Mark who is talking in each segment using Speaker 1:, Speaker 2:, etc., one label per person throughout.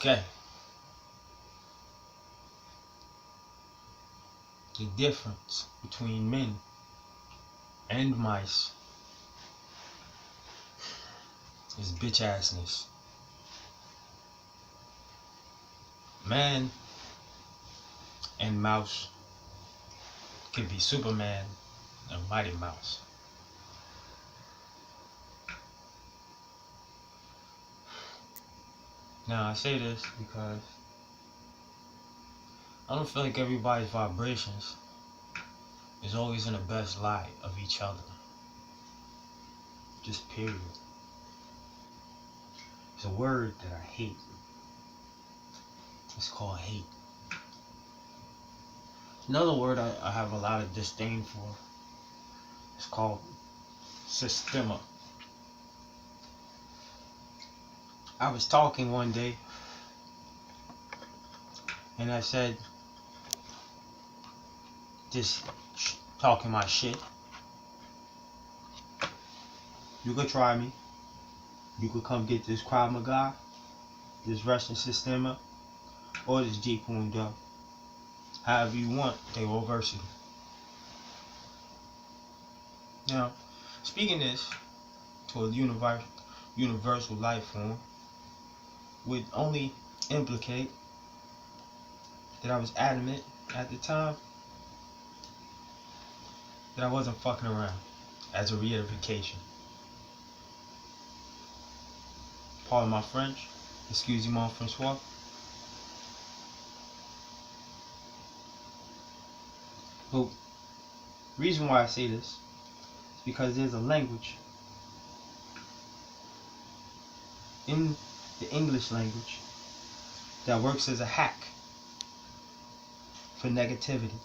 Speaker 1: Okay. The difference between men and mice is bitch assness. Man and mouse could be Superman and Mighty Mouse. Now I say this because I don't feel like everybody's vibrations is always in the best light of each other. Just period. It's a word that I hate. It's called hate. Another word I have a lot of disdain for is called systema. I was talking one day and I said, just talking my shit. You could try me. You could come get this Krav Maga, this Russian systema, or this Jeet Kune Do. However you want, they will verse you. Now, speaking this to a universal life form would only implicate that I was adamant at the time that I wasn't fucking around, as a reification. Pardon my French, excusez-moi Francois. But reason why I say this is because there's a language in the English language that works as a hack for negativity.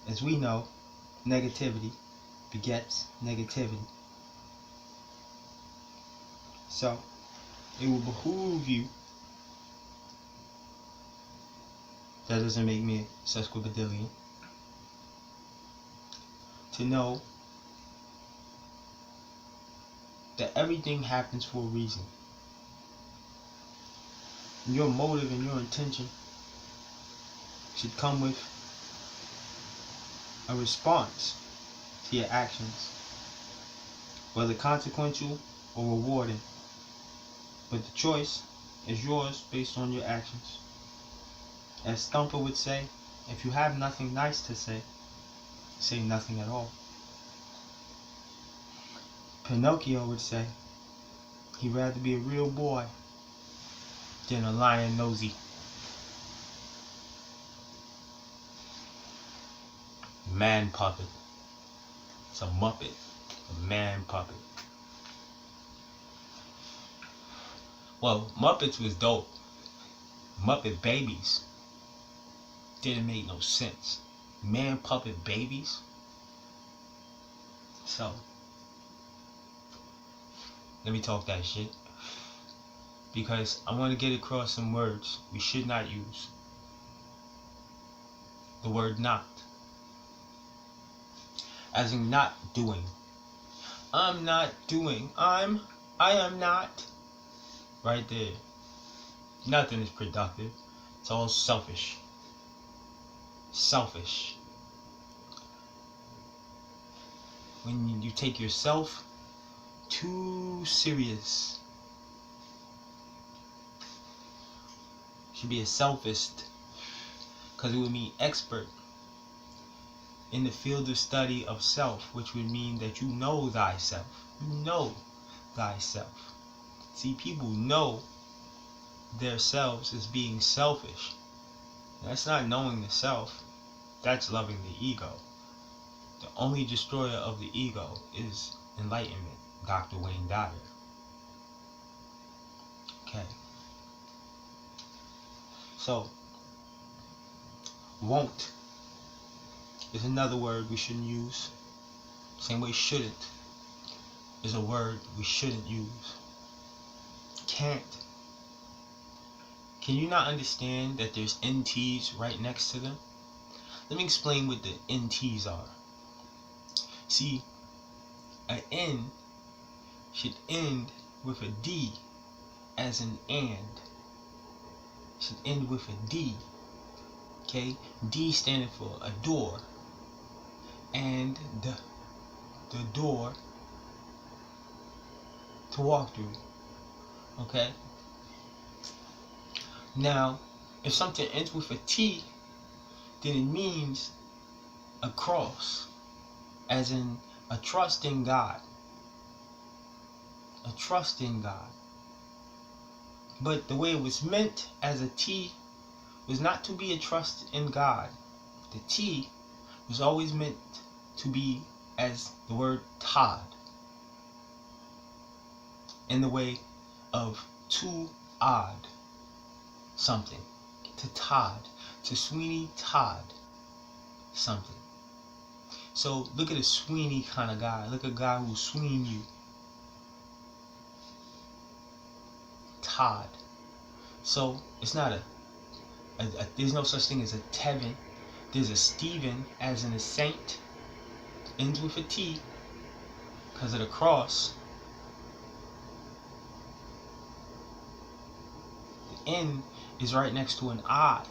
Speaker 1: As we know, negativity begets negativity. So, it will behoove you, that doesn't make me a sesquipedalian, to know that everything happens for a reason. And your motive and your intention should come with a response to your actions, whether consequential or rewarding. But the choice is yours based on your actions. As Stumper would say, if you have nothing nice to say nothing at all. Pinocchio would say he'd rather be a real boy than a lion nosy. Man puppet. It's a muppet. A man puppet. Well, Muppets was dope. Muppet Babies didn't make no sense. Man puppet babies. So, let me talk that shit. Because I want to get across some words we should not use. The word not. As in not doing. I'm not doing. I am not. Right there. Nothing is productive. It's all selfish. Selfish. When you take yourself too serious. Should be a sophist, because it would mean expert in the field of study of self, which would mean that you know thyself. You know thyself. See, people know themselves as being selfish. That's not knowing the self. That's loving the ego. The only destroyer of the ego is enlightenment. Dr. Wayne Dyer. Okay. So, won't is another word we shouldn't use. Same way shouldn't is a word we shouldn't use. Can't. Can you not understand that there's NTs right next to them? Let me explain what the NTs are. See, an N should end with a D as an and. should end with a D. Okay, D standing for a door, and the door to walk through. Okay. Now, if something ends with a T, then it means a cross, as in a trust in God. A trust in God. But the way it was meant as a T was not to be a trust in God. The T was always meant to be as the word Todd, in the way of to odd something, to Todd, to Sweeney Todd something. So look at a Sweeney kind of guy. Look at a guy who'll sween you. Todd. So it's not there's no such thing as a Tevin. There's a Stephen, as in a saint, ends with a T because of the cross. The N is right next to an I,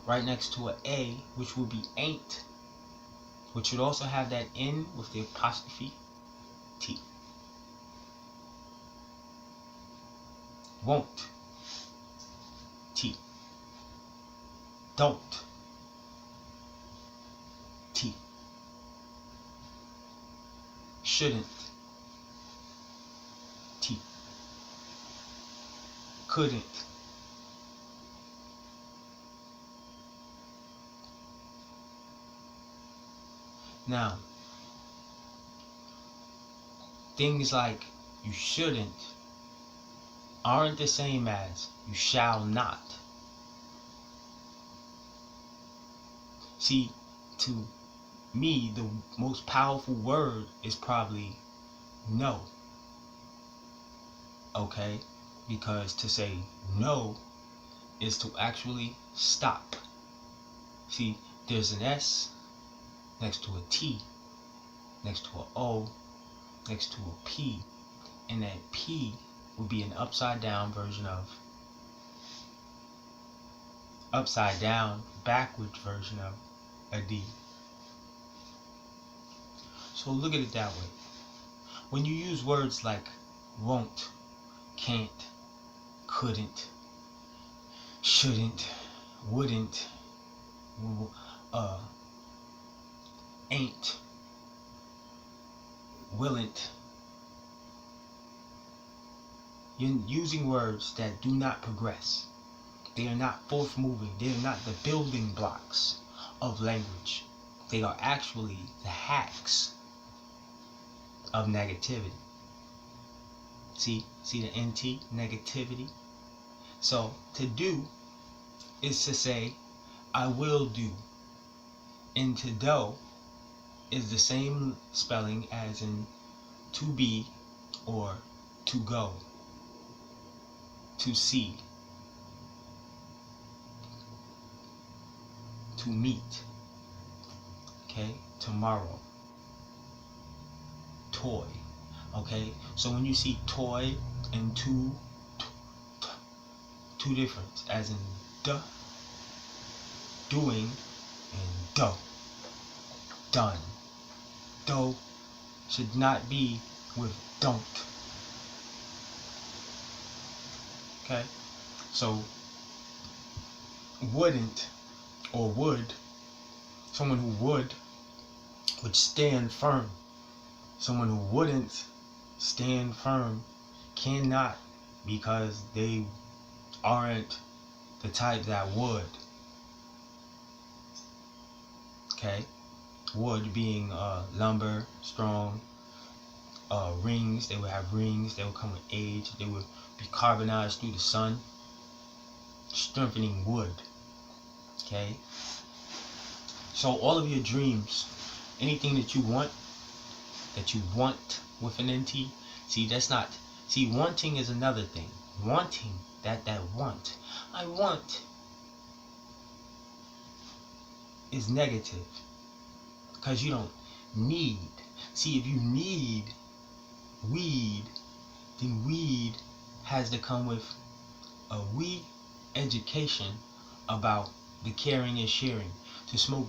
Speaker 1: right next to an A, which will be ain't, which would also have that N with the apostrophe T. Won't. T. Don't. T. Shouldn't. T. Couldn't. Now, things like you shouldn't aren't the same as you shall not. See, to me, the most powerful word is probably no. Okay? Because to say no is to actually stop. See, there's an S next to a T, next to a O, next to a P, and that P would be an upside down version of, upside down, backwards version of a D. So look at it that way. When you use words like won't, can't, couldn't, shouldn't, wouldn't, ain't, willn't, you're using words that do not progress. They are not forth moving. They are not the building blocks of language. They are actually the hacks of negativity. See the NT, negativity. So to do is to say, I will do. And to do is the same spelling as in to be or to go, to see, to meet. Okay, tomorrow. Toy. Okay, so when you see toy and two different, as in doing, and done. Do should not be with don't. Okay, so wouldn't or would, someone who would stand firm. Someone who wouldn't stand firm cannot, because they aren't the type that would. Okay, wood being lumber, strong, rings. They would have rings. They would come with age. They would be carbonized through the sun, strengthening wood. Okay, so all of your dreams, anything that you want with an NT, see, that's not, see, wanting is another thing. Wanting, that want, I want, is negative, because you don't need. See, if you need weed, then weed has to come with a education about the caring and sharing. To smoke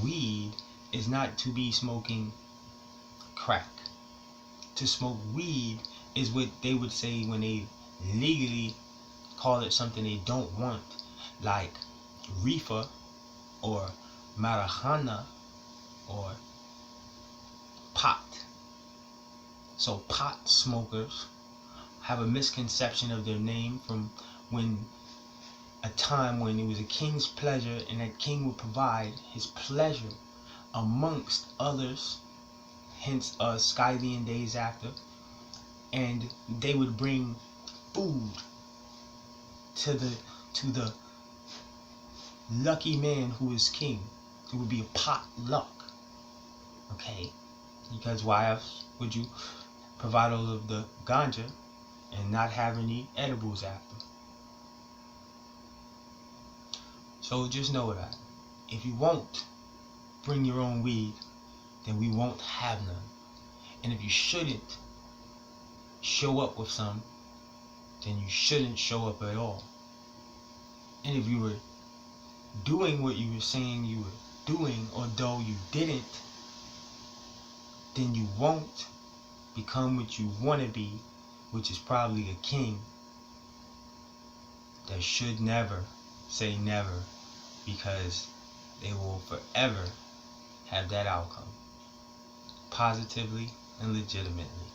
Speaker 1: weed is not to be smoking crack. To smoke weed is what they would say when they legally call it something they don't want, like reefer or marijuana or pot. So pot smokers have a misconception of their name from when a time when it was a king's pleasure, and that king would provide his pleasure amongst others, hence Scythian days after, and they would bring food to the lucky man who is king. It would be a potluck. Okay? Because why else would you provide all of the ganja and not have any edibles after? So just know that if you won't bring your own weed, then we won't have none. And if you shouldn't show up with some, then you shouldn't show up at all. And if you were doing what you were saying you were doing, although you didn't, then you won't become what you want to be, which is probably a king that should never say never, because they will forever have that outcome, positively and legitimately.